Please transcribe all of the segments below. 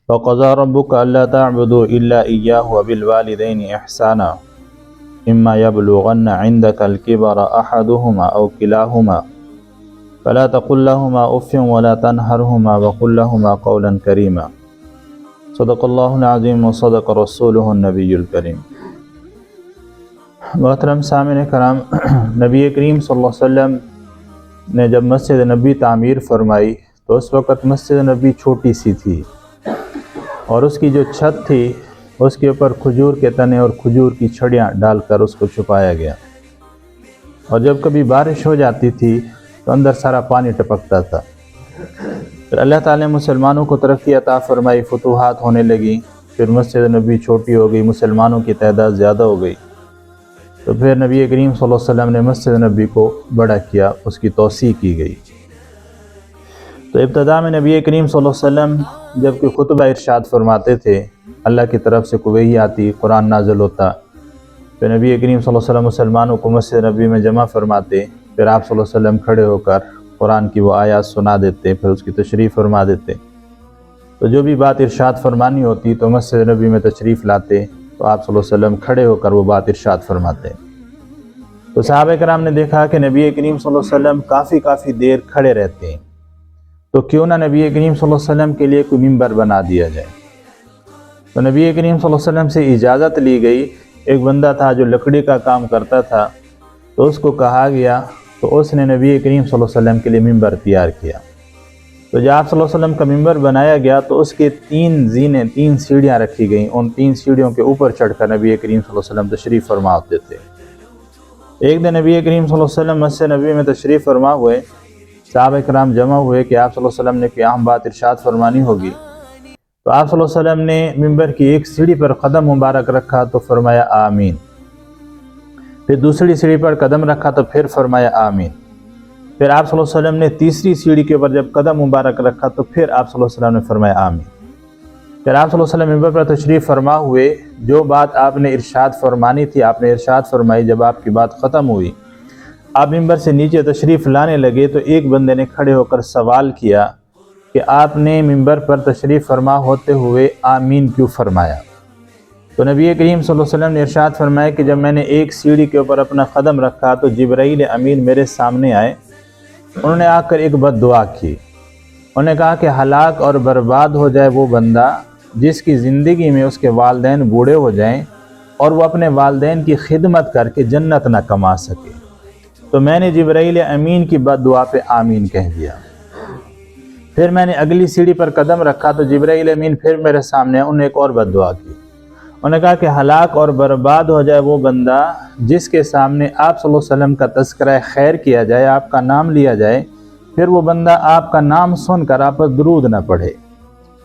وَقَضَىٰ رَبُّكَ أَلَّا تَعْبُدُوا إِلَّا إِيَّاهُ وَبِالْوَالِدَيْنِ إِحْسَانًا إِمَّا يَبْلُغَنَّ عِندَكَ الْكِبَرَ أَحَدُهُمَا أَوْ كِلَاهُمَا فَلَا تَقُل لَّهُمَا أُفٍّ وَلَا تَنْهَرْهُمَا وَقُل لَّهُمَا قَوْلًا كَرِيمًا صدق اللہ العظیم وصدق رسولہ النبی الکریم۔ محترم سامعین کرام، نبی کریم صلی اللہ علیہ وسلم نے جب مسجد نبی تعمیر فرمائی تو اس وقت مسجد نبی چھوٹی سی تھی، اور اس کی جو چھت تھی اس کے اوپر کھجور کے تنے اور کھجور کی چھڑیاں ڈال کر اس کو چھپایا گیا، اور جب کبھی بارش ہو جاتی تھی تو اندر سارا پانی ٹپکتا تھا۔ پھر اللہ تعالیٰ نے مسلمانوں کو ترقی عطا فرمائی، فتوحات ہونے لگی، پھر مسجد نبی چھوٹی ہو گئی، مسلمانوں کی تعداد زیادہ ہو گئی، تو پھر نبی کریم صلی اللہ علیہ وسلم نے مسجد نبی کو بڑا کیا، اس کی توسیع کی گئی۔ تو ابتدا میں نبی کریم صلی اللہ علیہ وسلم جب کہ خطبہ ارشاد فرماتے تھے، اللہ کی طرف سے کوئی وحی آتی، قرآن نازل ہوتا، پھر نبی کریم صلی اللہ علیہ وسلم مسلمانوں کو مسجد نبی میں جمع فرماتے، پھر آپ صلی اللہ علیہ وسلم کھڑے ہو کر قرآن کی وہ آیات سنا دیتے، پھر اس کی تشریح فرما دیتے۔ تو جو بھی بات ارشاد فرمانی ہوتی تو مسجد نبی میں تشریف لاتے، تو آپ صلی اللہ علیہ وسلم کھڑے ہو کر وہ بات ارشاد فرماتے۔ تو صحابہ کرام نے دیکھا کہ نبی کریم صلی اللہ علیہ وسلم کافی دیر کھڑے رہتے ہیں، تو کیوں نہ نبی کریم صلی اللہ علیہ وسلم کے لیے کوئی ممبر بنا دیا جائے۔ تو نبی کریم صلی اللہ علیہ وسلم سے اجازت لی گئی۔ ایک بندہ تھا جو لکڑی کا کام کرتا تھا، تو اس کو کہا گیا، تو اس نے نبی کریم صلی اللہ علیہ وسلم کے لیے ممبر تیار کیا۔ تو جب آپ صلی اللہ علیہ وسلم کا ممبر بنایا گیا تو اس کے 3 زینے، 3 سیڑھیاں رکھی گئیں، ان 3 سیڑھیوں کے اوپر چڑھ کر نبی کریم صلی اللہ علیہ وسلم تشریف فرما ہوتے تھے۔ ایک دن نبی کریم صلی اللہ علیہ وسلم مسجد نبی میں تشریف فرما ہوئے، صحابہ کرام جمع ہوئے کہ آپ صلی اللہ علیہ وسلم نے کوئی اہم بات ارشاد فرمانی ہوگی، تو آپ صلی اللہ علیہ وسلم نے ممبر کی ایک سیڑھی پر قدم مبارک رکھا تو فرمایا آمین، پھر دوسری سیڑھی پر قدم رکھا تو پھر فرمایا آمین، پھر آپ صلی اللہ علیہ وسلم نے تیسری سیڑھی کے اوپر جب قدم مبارک رکھا تو پھر آپ صلی اللہ علیہ وسلم نے فرمایا آمین۔ پھر آپ صلی اللہ علیہ وسلم ممبر پر تشریف فرما ہوئے، جو بات آپ نے ارشاد فرمانی تھی آپ نے ارشاد فرمائی۔ جب آپ کی بات ختم ہوئی، آپ ممبر سے نیچے تشریف لانے لگے تو ایک بندے نے کھڑے ہو کر سوال کیا کہ آپ نے ممبر پر تشریف فرما ہوتے ہوئے آمین کیوں فرمایا؟ تو نبی کریم صلی اللہ علیہ وسلم نے ارشاد فرمایا کہ جب میں نے ایک سیڑھی کے اوپر اپنا قدم رکھا تو جبرائیل امین میرے سامنے آئے، انہوں نے آ کر ایک بد دعا کی، انہوں نے کہا کہ ہلاک اور برباد ہو جائے وہ بندہ جس کی زندگی میں اس کے والدین بوڑھے ہو جائیں اور وہ اپنے والدین کی خدمت کر کے جنت نہ کما سکے۔ تو میں نے جبرائیل امین کی بد دعا پہ آمین کہہ دیا۔ پھر میں نے اگلی سیڑھی پر قدم رکھا تو جبرائیل امین پھر میرے سامنے انہوں نے ایک اور بد دعا کی، انہوں نے کہا کہ ہلاک اور برباد ہو جائے وہ بندہ جس کے سامنے آپ صلی اللہ علیہ وسلم کا تذکرہ خیر کیا جائے، آپ کا نام لیا جائے، پھر وہ بندہ آپ کا نام سن کر آپ پر درود نہ پڑھے۔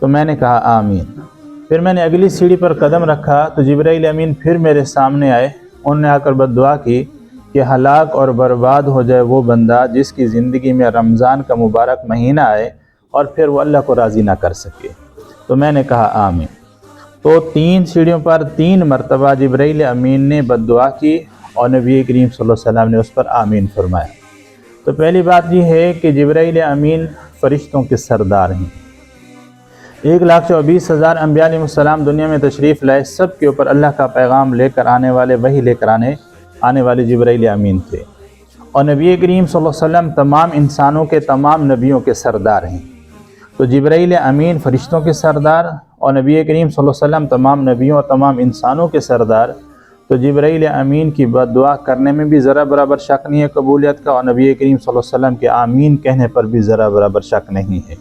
تو میں نے کہا آمین۔ پھر میں نے اگلی سیڑھی پر قدم رکھا تو جبرائیل امین پھر میرے سامنے آئے، انہوں نے آ کر بد دعا کی کہ ہلاک اور برباد ہو جائے وہ بندہ جس کی زندگی میں رمضان کا مبارک مہینہ آئے اور پھر وہ اللہ کو راضی نہ کر سکے۔ تو میں نے کہا آمین۔ تو 3 سیڑھیوں پر 3 مرتبہ جبرائیل امین نے بد دعا کی اور نبی کریم صلی اللہ علیہ وسلم نے اس پر آمین فرمایا۔ تو پہلی بات یہ ہے کہ جبرائیل امین فرشتوں کے سردار ہیں۔ 1,24,000 انبیاء علیہ السلام دنیا میں تشریف لائے، سب کے اوپر اللہ کا پیغام لے کر آنے والے، وحی لے کر آنے والے جبرائیل امین تھے، اور نبی کریم صلی اللہ علیہ وسلم تمام انسانوں کے، تمام نبیوں کے سردار ہیں۔ تو جبرائیل امین فرشتوں کے سردار اور نبی کریم صلی اللہ علیہ وسلم تمام نبیوں اور تمام انسانوں کے سردار، تو جبرائیل امین کی بد دعا کرنے میں بھی ذرا برابر شک نہیں ہے قبولیت کا، اور نبی کریم صلی اللہ علیہ وسلم کے آمین کہنے پر بھی ذرا برابر شک نہیں ہے۔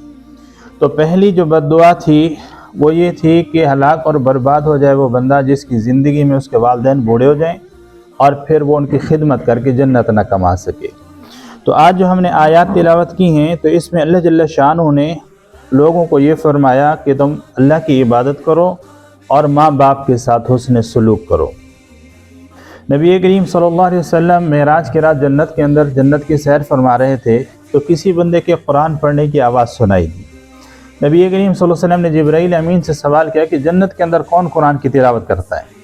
تو پہلی جو بد دعا تھی وہ یہ تھی کہ ہلاک اور برباد ہو جائے وہ بندہ جس کی زندگی میں اس کے والدین بوڑھے ہو جائیں اور پھر وہ ان کی خدمت کر کے جنت نہ کما سکے۔ تو آج جو ہم نے آیات تلاوت کی ہیں تو اس میں اللہ جل شانہ نے لوگوں کو یہ فرمایا کہ تم اللہ کی عبادت کرو اور ماں باپ کے ساتھ حسن سلوک کرو۔ نبی کریم صلی اللہ علیہ وسلم معراج کی رات جنت کے اندر جنت کی سیر فرما رہے تھے تو کسی بندے کے قرآن پڑھنے کی آواز سنائی دی۔ نبی کریم صلی اللہ علیہ وسلم نے جبرائیل امین سے سوال کیا کہ جنت کے اندر کون قرآن کی تلاوت کرتا ہے؟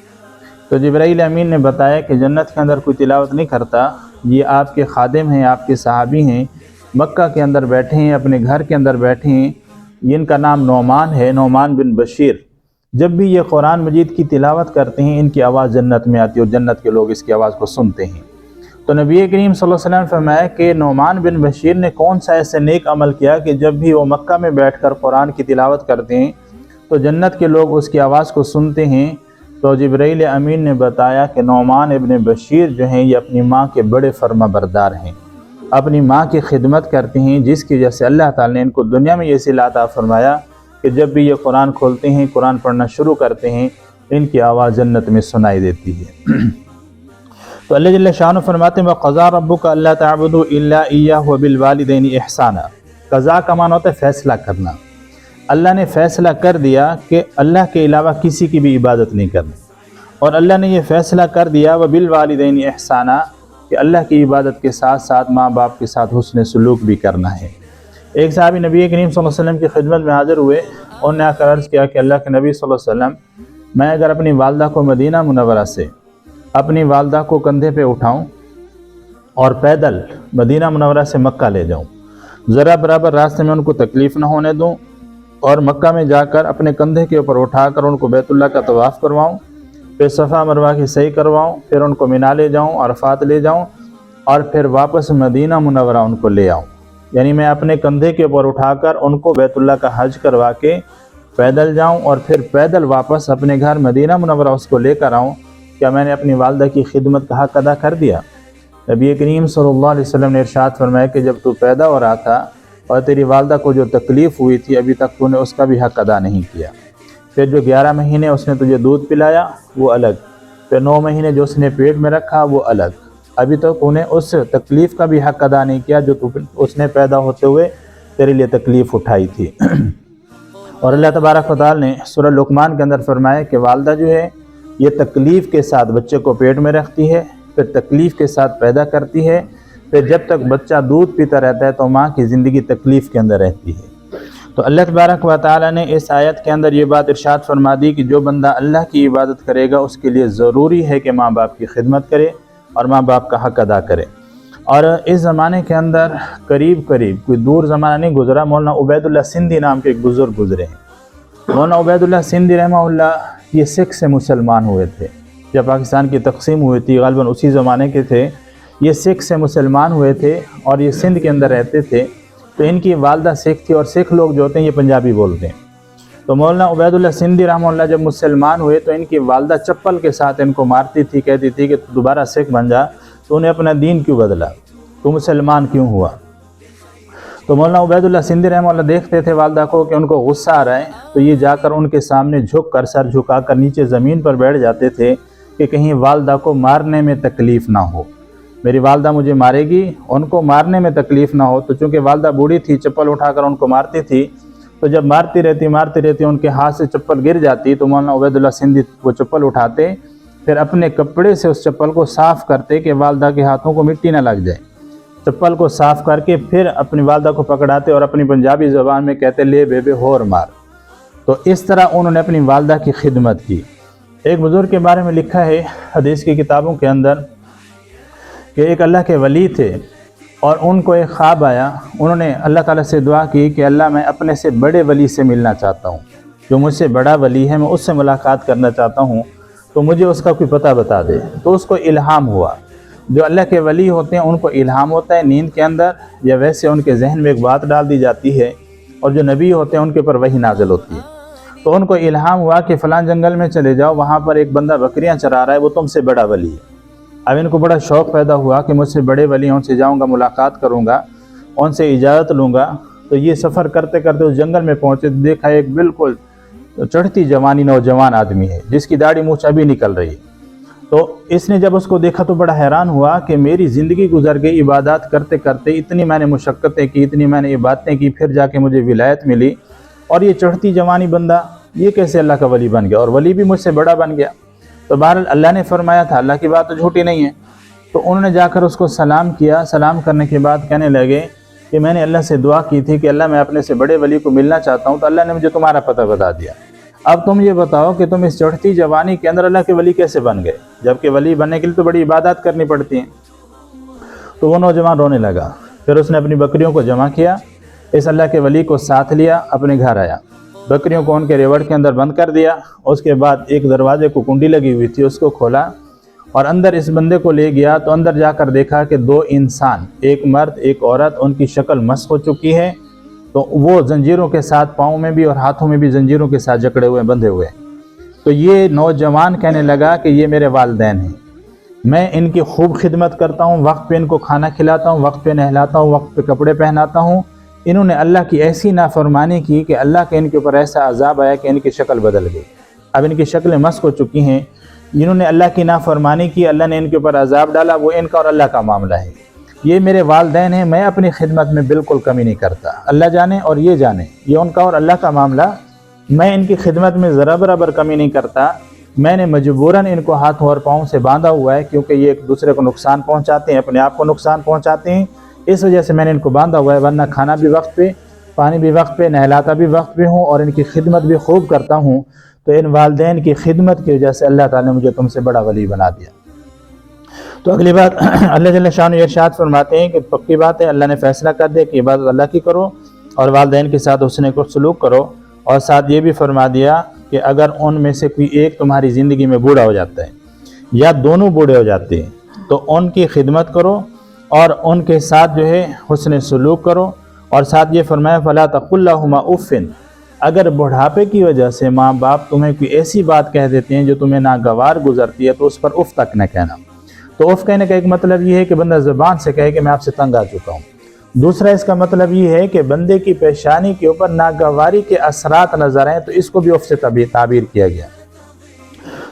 تو جبرائیل امین نے بتایا کہ جنت کے اندر کوئی تلاوت نہیں کرتا، یہ آپ کے خادم ہیں، آپ کے صحابی ہیں، مکہ کے اندر بیٹھے ہیں، اپنے گھر کے اندر بیٹھے ہیں، इनका नाम नौमान है, नौमान बिन बशीर। जब भी ये कुरान मजीद की तिलावत करते हैं इनकी आवाज़ जन्नत में आती है और जन्नत के लोग इसकी आवाज़ को सुनते हैं। तो नबी करीम सल्लल्लाहु अलैहि वसल्लम ने फरमाया कि नौमान बिन बशीर ने कौन सा ऐसे नेक अमल किया कि जब भी वो मक्का में बैठकर कुरान की तिलावत करते हैं तो जन्नत के लोग उसकी आवाज़ को सुनते हैं। तो जिब्राइल अमीन ने बताया कि नौमान इब्न बशीर जो हैं ये अपनी माँ के बड़े फर्मा बरदार हैं, अपनी माँ की खिदमत करते हैं, जिसकी वजह से अल्लाह ताला ने इनको दुनिया में ये सिला अता फरमाया कि जब भी ये कुरान खोलते हैं, कुरान पढ़ना शुरू करते हैं, इनकी आवाज़ जन्नत में सुनाई देती है। तो अल्लाह जल्ल शान फरमाते हैं क़ज़ा रब्बुका अल्ला तअबुदू इल्ला इय्याहु व बिल वालिदैनि इहसाना। क़ज़ा का माना होता है फैसला करना। अल्लाह ने फ़ैसला कर दिया कि अल्लाह के अलावा किसी की भी इबादत नहीं करनी, और अल्लाह ने यह फ़ैसला कर दिया व बिल वालिदैनि इहसाना कि अल्लाह की इबादत के साथ साथ माँ बाप के साथ हुस्न सलूक भी करना है। एक साहबी नबी करीम सल्लल्लाहु अलैहि वसल्लम की खिदमत में हाज़िर हुए, उन्होंने आकर अर्ज़ किया कि अल्लाह के नबी सल्लल्लाहु अलैहि वसल्लम, मैं अगर अपनी वालदा को मदीना मुनव्वरा से अपनी वालदा को कंधे पे उठाऊं और पैदल मदीना मुनव्वरा से मक्का ले जाऊं, ज़रा बराबर रास्ते में उनको तकलीफ़ ना होने दूं, और मक्का में जाकर अपने कंधे के ऊपर उठाकर उनको बैतुल्लाह का तवाफ़ करवाऊं, फिर सफ़ा मरवा की सही करवाऊं, फिर उनको मिना ले जाऊं, अरफात ले जाऊं, और फिर वापस मदीना मुनव्वरा उनको ले आऊं। यानी मैं अपने कंधे के ऊपर उठाकर उनको बैतुल्लाह का हज करवा के पैदल जाऊं और फिर पैदल वापस अपने घर मदीना मुनव्वरा उसको लेकर आऊं। क्या मैंने अपनी वालदा की खिदमत का हक़ अदा कर दिया? नबी करीम सल्लल्लाहु अलैहि वसल्लम ने इरशाद फरमाया कि जब तू पैदा हो रहा था और तेरी वालदा को जो तकलीफ़ हुई थी अभी तक तूने उसका भी हक़ अदा नहीं किया। फिर जो 11 महीने उसने तुझे दूध पिलाया वो अलग, फिर 9 महीने जो उसने पेट में रखा वो अलग, अभी तक तूने उस तकलीफ़ का भी हक़ अदा नहीं किया जो उसने पैदा होते हुए तेरे लिए तकलीफ़ उठाई थी। और अल्लाह तबारक व तआला ने सूरह लुक़मान के अंदर फरमाया कि वालदा जो है ये तकलीफ़ के साथ बच्चे को पेट में रखती है, फिर तकलीफ़ के साथ पैदा करती है, फिर जब तक बच्चा दूध पीता रहता है तो माँ की ज़िंदगी तकलीफ़ के अंदर रहती है। तो अल्लाह तबारक व तआला ने इस आयत के अंदर ये बात इरशाद फरमा दी कि जो बंदा अल्लाह की इबादत करेगा उसके लिए ज़रूरी है कि माँ बाप की खिदमत करे और माँ बाप का हक़ अदा करे। और इस ज़माने के अंदर करीब करीब कोई दूर ज़माना नहीं गुज़रा, मौलाना उबैदुल्लाह सिंधी नाम के एक बुज़ुर्ग गुज़रे हैं। मौलाना उबैदुल्लाह सिंधी रहमहुल्लाह ये सिख से मुसलमान हुए थे। जब पाकिस्तान की तक़सीम हुई थी ग़ालिबन उसी ज़माने के थे, ये सिख से मुसलमान हुए थे और ये सिंध के अंदर रहते थे। तो इनकी वालदा सिख थी और सिख लोग जो होते हैं ये पंजाबी बोलते हैं। तो मौलाना उबैदुल्लाह सिंधी रहमहुल्लाह जब मुसलमान हुए तो इनकी वालदा चप्पल के साथ इनको मारती थी, कहती थी कि तू दोबारा सिख बन जा, तो उन्हें अपना दीन क्यों बदला, तू मुसलमान क्यों हुआ। तो मौलाना उबैदुल्लाह सिंधी रहमहुल्लाह देखते थे वालदा को कि उनको गुस्सा आ रहा है, तो ये जाकर उनके सामने झुक कर सर झुका कर नीचे ज़मीन पर बैठ जाते थे कि कहीं वालदा को मारने में तकलीफ़ ना हो, मेरी वालदा मुझे मारेगी, उनको मारने में तकलीफ़ ना हो। तो चूँकि वालदा बूढ़ी थी, चप्पल उठाकर उनको मारती थी, तो जब मारती रहती उनके हाथ से चप्पल गिर जाती तो मौलाना उबैदुल्लाह सिंधी वो चप्पल उठाते, फिर अपने कपड़े से उस चप्पल को साफ़ करते कि वालदा के हाथों को मिट्टी ना लग जाए। चप्पल को साफ़ करके फिर अपनी वालदा को पकड़ाते और अपनी पंजाबी ज़बान में कहते ले बेबे होर मार। तो इस तरह उन्होंने अपनी वालदा की खिदमत की। एक बुज़ुर्ग के बारे में लिखा है हदीस की किताबों के अंदर कि एक अल्लाह के वली थे और उनको एक ख्वाब आया। उन्होंने अल्लाह ताला से दुआ की कि अल्लाह मैं अपने से बड़े वली से मिलना चाहता हूँ, जो मुझसे बड़ा वली है मैं उससे मुलाकात करना चाहता हूँ, तो मुझे उसका कोई पता बता दे। तो उसको इल्हाम हुआ। जो अल्लाह के वली होते हैं उनको इल्हाम होता है नींद के अंदर, या वैसे उनके जहन में एक बात डाल दी जाती है, और जो नबी होते हैं उनके ऊपर वही नाज़िल होती है। तो उनको इल्हाम हुआ कि फ़लाँ जंगल में चले जाओ, वहाँ पर एक बंदा बकरियाँ चरा रहा है, वो तुमसे बड़ा वली है। अब इनको बड़ा शौक़ पैदा हुआ कि मुझसे बड़े वली उनसे जाऊँगा, मुलाकात करूँगा, उनसे इजाज़त लूँगा। तो ये सफ़र करते करते उस जंगल में पहुँचे, देखा एक बिल्कुल चढ़ती जवानी नौजवान आदमी है जिसकी दाढ़ी मूँछ अभी निकल रही है। तो इसने जब उसको देखा तो बड़ा हैरान हुआ कि मेरी ज़िंदगी गुजर गई इबादत करते करते, इतनी मैंने मुशक्क़तें की, इतनी मैंने इबादतें की, फिर जाके मुझे विलायत मिली, और ये चढ़ती जवानी बंदा ये कैसे अल्लाह का वली बन गया, और वली भी मुझसे बड़ा बन गया। तो बहरहाल अल्लाह ने फरमाया था, अल्लाह की बात तो झूठी नहीं है। तो उन्होंने जाकर उसको सलाम किया। सलाम करने के बाद कहने लगे कि मैंने अल्लाह से दुआ की थी कि अल्लाह मैं अपने से बड़े वली को मिलना चाहता हूँ, तो अल्लाह ने मुझे तुम्हारा पता बता दिया। अब तुम ये बताओ कि तुम इस चढ़ती जवानी के अंदर अल्लाह के वली कैसे बन गए, जबकि वली बनने के लिए तो बड़ी इबादत करनी पड़ती हैं। तो वो नौजवान रोने लगा। फिर उसने अपनी बकरियों को जमा किया, इस अल्लाह के वली को साथ लिया, अपने घर आया, बकरियों को उनके रेवड़ के अंदर बंद कर दिया। उसके बाद एक दरवाजे को कुंडी लगी हुई थी, उसको खोला और अंदर इस बंदे को ले गया। तो अंदर जाकर देखा कि 2 इंसान, एक मर्द एक औरत, उनकी शक्ल मस्क हो चुकी है। तो वो जंजीरों के साथ पाँव में भी और हाथों में भी जंजीरों के साथ जकड़े हुए बंधे हुए। तो ये नौजवान कहने लगा कि ये मेरे वालिदैन हैं, मैं इनकी खूब खिदमत करता हूँ, वक्त पे इनको खाना खिलाता हूँ, वक्त पे नहलाता हूँ, वक्त पे कपड़े पहनाता हूँ। इन्होंने अल्लाह की ऐसी नाफरमानी की कि अल्लाह के इनके ऊपर ऐसा अजाब आया कि इनकी शक्ल बदल गई। अब इनकी शक्लें मस्क हो चुकी हैं। इन्होंने अल्लाह की नाफरमानी की, अल्लाह ने इनके ऊपर अजाब डाला। वो इनका और अल्लाह का मामला है। ये मेरे वालिदैन हैं, मैं अपनी खिदमत में बिल्कुल कमी नहीं करता। अल्लाह जाने और ये जाने, ये उनका और अल्लाह का मामला। मैं इनकी खिदमत में ज़रा बराबर कमी नहीं करता। मैंने मजबूरन इनको हाथों और पाँव से बांधा हुआ है, क्योंकि ये एक दूसरे को नुकसान पहुँचाते हैं, अपने आप को नुकसान पहुँचाते हैं। इस वजह से मैंने इनको बांधा हुआ है, वरना खाना भी वक्त पे, पानी भी वक्त पे, नहलाता भी वक्त पे हूँ और इनकी खिदमत भी खूब करता हूँ। तो इन वालिदैन की खिदमत की वजह से अल्लाह ताला ने मुझे तुमसे बड़ा वली बना दिया। तो अगली बात अल्लाह जल्ल शान इरशाद फरमाते हैं कि पक्की बात है, अल्लाह ने फैसला कर दिया कि इबादत अल्लाह की करो और वालिदैन के साथ हुस्न सलूक करो। और साथ ये भी फरमा दिया कि अगर उनमें से कोई एक तुम्हारी ज़िंदगी में बूढ़ा हो जाता है या दोनों बूढ़े हो जाते हैं, तो उनकी खिदमत करो और उनके साथ जो है हुस्न सलूक करो। और साथ ये फरमाया फला तक़ुल लहुमा उफ़्फ़िन, अगर बुढ़ापे की वजह से माँ बाप तुम्हें कोई ऐसी बात कह देते हैं जो तुम्हें नागवार गुजरती है, तो उस पर उफ़ तक न कहना। तो उफ़ कहने का एक मतलब ये है कि बंदा ज़बान से कहे कि मैं आपसे तंग आ चुका हूँ। दूसरा इसका मतलब ये है कि बंदे की पेशानी के ऊपर नागवारी के असरात नज़र आएँ, तो इसको भी उफ़ से ताबीर किया गया।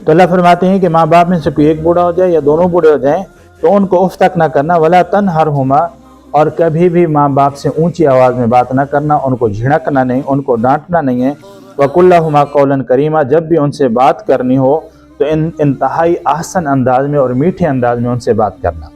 तो अल्लाह फरमाते हैं कि माँ बाप में से कोई एक बूढ़ा हो जाए या दोनों बूढ़े हो जाएँ तो उनको उफ़ तक ना करना। वला तनहरहुमा, और कभी भी माँ बाप से ऊंची आवाज़ में बात ना करना, उनको झिड़कना नहीं, उनको डांटना नहीं है। वक़ुल लहुमा कौलन करीमा, जब भी उनसे बात करनी हो तो इंतहाई आसन अंदाज में और मीठे अंदाज में उनसे बात करना।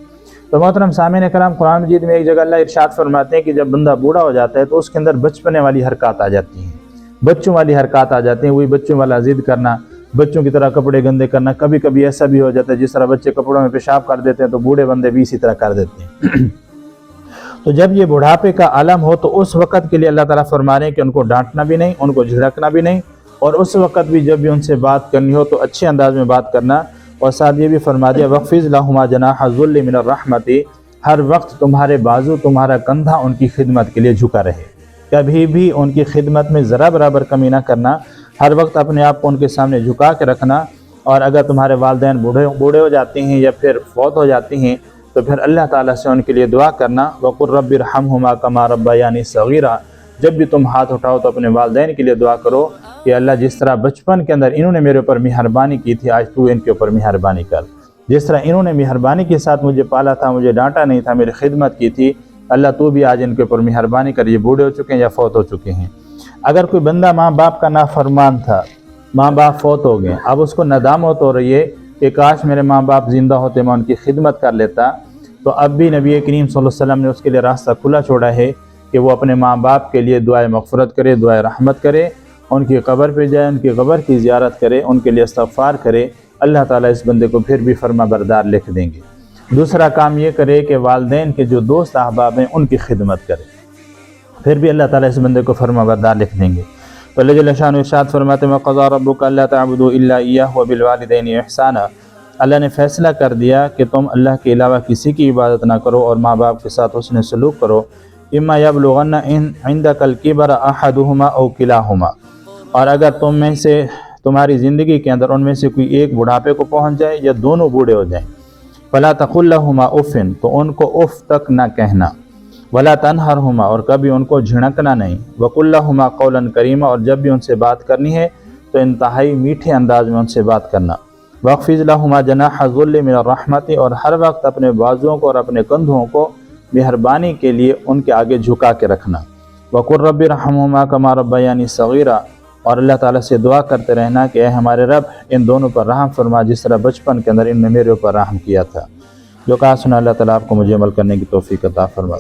तो मोहतरम सामीन कराम, कुरान मजीद में एक जगह अल्लाह इरशाद फरमाते हैं कि जब बंदा बूढ़ा हो जाता है तो उसके अंदर बचपने वाली हरकत आ जाती हैं, बच्चों वाली हरकत आ जाती हैं। वही बच्चों वाला ज़िद करना, बच्चों की तरह कपड़े गंदे करना। कभी कभी ऐसा भी हो जाता है जिस तरह बच्चे कपड़ों में पेशाब कर देते हैं तो बूढ़े बंदे भी इसी तरह कर देते हैं। तो जब ये बुढ़ापे का आलम हो तो उस वक़्त के लिए अल्लाह ताला फरमा रहे हैं कि उनको डांटना भी नहीं, उनको झिड़कना भी नहीं, और उस वक़्त भी जब भी उनसे बात करनी हो तो अच्छे अंदाज में बात करना। और साथ ये भी फरमा दिया वक़्फ़िज़ लहुमा जनाह ज़ुल्लि मिनर रहमति, हर वक्त तुम्हारे बाजू, तुम्हारा कंधा उनकी खिदमत के लिए झुका रहे। कभी भी उनकी खिदमत में ज़रा बराबर कमी ना करना, हर वक्त अपने आप को उनके सामने झुका के रखना। और अगर तुम्हारे वालिदैन बूढ़े हो जाते हैं या फिर फौत हो जाते हैं तो फिर अल्लाह ताला से उनके लिए दुआ करना। वक़ुल रब्बिरहमहुमा कमा रब्बयानी सगीरा, जब भी तुम हाथ उठाओ तो अपने वालिदैन के लिए दुआ करो कि अल्लाह जिस तरह बचपन के अंदर इन्होंने मेरे ऊपर मेहरबानी की थी, आज तू इनके ऊपर मेहरबानी कर। जिस तरह इन्होंने मेहरबानी के साथ मुझे पाला था, मुझे डांटा नहीं था, मेरी खिदमत की थी, अल्लाह तू भी आज इनके ऊपर मेहरबानी कर। ये बूढ़े हो चुके हैं या फौत हो चुके हैं। अगर कोई बंदा माँ बाप का नाफरमान था, माँ बाप फौत हो गए, अब उसको नदामत हो रही है कि काश मेरे माँ बाप ज़िंदा होते, मैं उनकी खिदमत कर लेता, तो अब भी नबी करीम सल्लल्लाहु अलैहि वसल्लम ने उसके लिए रास्ता खुला छोड़ा है कि वो अपने माँ बाप के लिए दुआए मग़फ़िरत करे, दुआए रहमत करे, उनकी कब्र पे जाए, उनकी कब्र की ज़ियारत करे, उनके लिए इस्तग़फ़ार करे। अल्लाह ताला इस बंदे को फिर भी फरमा बरदार लिख देंगे। दूसरा काम ये करे कि वालिदैन के जो दोस्त अहबाब हैं उनकी खिदमत करे, फिर भी अल्लाह ताला इस बंदे को फरमा बरदार लिख देंगे। तो अल्लाह जल्ल शान इरशाद फरमाते हैं क़ज़ा रब्बुका अल्ला तअबुदू इल्ला इय्याहु व बिल वालिदैनि इहसाना, अल्लाह ने फ़ैसला कर दिया कि तुम अल्लाह के अलावा किसी की इबादत ना करो और माँ बाप के साथ हुस्न सलूक करो। इम्मा यबलुगन्ना इंदकल किबर अहदुहुमा औ किलाहुमा, और अगर तुम में से तुम्हारी ज़िंदगी के अंदर उनमें से कोई एक बुढ़ापे को पहुँच जाए या दोनों बूढ़े हो जाएं, फला तक़ुल लहुमा उफ़्फ़िन, तो उनको उफ़ तक ना कहना। वला तनहरहुमा, और कभी उनको झिड़कना नहीं। वक़ुल लहुमा क़ौलन करीमा, और जब भी उनसे बात करनी है तो इंतहाई मीठे अंदाज में उनसे बात करना। वक़्फ़िज़ लहुमा जनाह ज़ुल्लि मिनर रहमति, और हर वक्त अपने बाजुओं को और अपने कंधों को मेहरबानी के लिए उनके आगे झुका के रखना। वक़ुल रब्बिरहमहुमा कमा रब्बयानी सगीरा, और अल्लाह ताला से दुआ करते रहना कि ऐ हमारे रब, इन दोनों पर रहम फरमा जिस तरह बचपन के अंदर इनने मेरे ऊपर रहम किया था। जो कहा सुना अल्लाह ताला आपको मुझे अमल करने की तौफ़ीक़ अता फरमा।